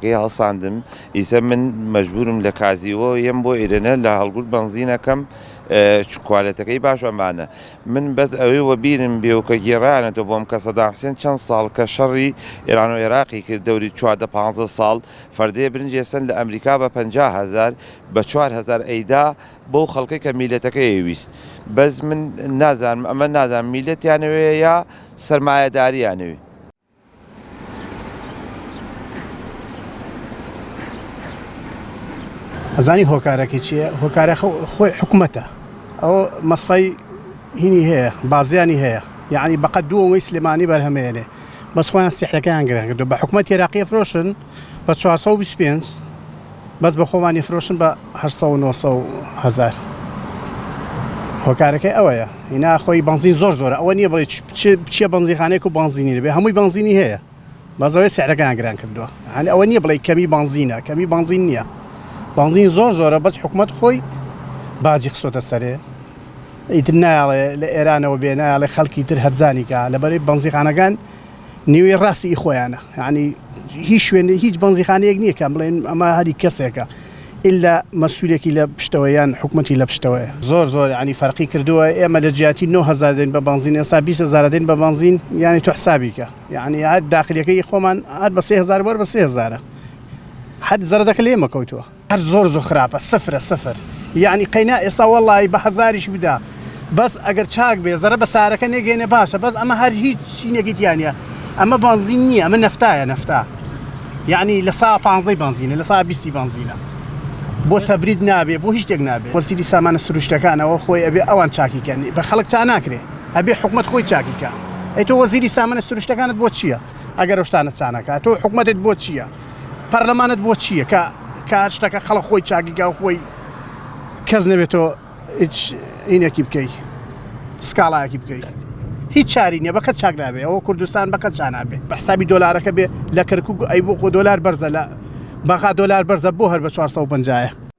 تاقەکەی هەڵساندم ئیسە من مەجبورم لە کازیەوە یەم بۆ ئێرەنە لە هەڵگورت بەنزینەکەم کوالەتەکەی باشەمانە من بەس ئەوەی وە بیرم بێوکە گێڕانێتەوە بۆم کە سەدام حوسێن چەند ساڵ کە شەڕی ئێران و عێراقی کرد دەوری 14-15 ساڵ فەردەیە برنجێسن لە ئەمریکا بە 50,000 بە 4,000 ئەیدا بۆ خەڵکی کە میلەتەکەی ویست بەس من نازانم ئەمە نازانم میلەتیانەوێ یا سەرمایەداریانەوێ. ئەزانی هۆکارەکەی چییە؟ هۆکارە خۆی حکوومەتە ئەو مەسفای هینی هەیە بازیانی هەیە یعنی بەقەت دووەوەی سلێمانی بەرهەمێنێ بەس خۆیان سیحرەکەیان گران کردو بە حکوومەت عێراقی فرۆشن بە 425 بەس بە خۆمانی فرۆشن بە 800-900,000 هۆکارەکەی ئەوەیە هینا خۆی بنزین زۆر زۆرە ئەوە نییە بڵێ چیە بنزیخانەیەک و بنزینی بێ هەمووی بنزینی هەیە بەزەوەی سیحرەکەیان گران کردووە یعنی ئەوە نییە بڵێ کەمی بنزینە کەمی بنزین نییە بنزین زۆر زۆرە بەس حکوومەت خۆی باجی خسۆتە سەرێ ئیتر نایڵێ لە ئێرانەوە بێ نایڵێ خەڵکی تر هەرزانیکە لەبەرەی بنزیخانەکان نیوەی ڕاستی خۆیانە یعنی هیچ شوێنێ هیچ بنزیخانەیەک نییە کە بڵێن ئەمە هەری کەسێکە ئللا مەسئولێکی لە پشتەوەیان حکوومەتی لە پشتەوەیە زۆر ینی فەرقی کردووە ئێمە لە جیاتی 9,000 دێن بە بنزین ئێستا 20,000 دێن بە بنزین یعنی تو حسابیکە یعنی هەر داخلیەکەی خۆمان هەر بە 3,000 بەر بە 3,000 حد زەردەکە لێمە کەوتووە هەر زۆر خراپە سفر یعنی قەینا ئێستا وەڵی بە 1000ش بدا بەس ئەگەر چاک بێ زەرە بە سارەکە نێگەێنێ باشە بەس ئەمە هەر هیچ چینێکیتیانە ئەمە بنزین نییە ئەمە نەفتایە یعنی لە سا 15 بنزینە لە سا 20 بنزینە بۆ تەبرید نابێ بۆ هیچ شتێک نابێ وەزیری سامانە سروشتەکانەوە خۆی ئەبێ ئەوان چاکیکەن بە خەڵک چا ناکرێ ئەبێ حکوومەت خۆی چاکیکە ئەی تۆ وەزیری سامانە سروشتەکانت بۆ چییە ئەگەر شتانە چانەکە تۆ حکوومەتت بۆ چییە پەرلەمانت بۆ چییە کە شتەکە خەڵک خۆی چاکیکە و خۆی کەس نەبێتەوە هیچ اینێکی بکەیت سکاڵایەکی بکەیت هیچ چاری نییە بەکەت چاک نابێ ئەوە کوردستان بەکەت چا نابێ بە حسابی دۆلارەکە بێ لە کەرکووک ئەی بۆ خۆ دۆلار بەرزە لە بەغا دۆلار بەرزە بۆ هەر بە 450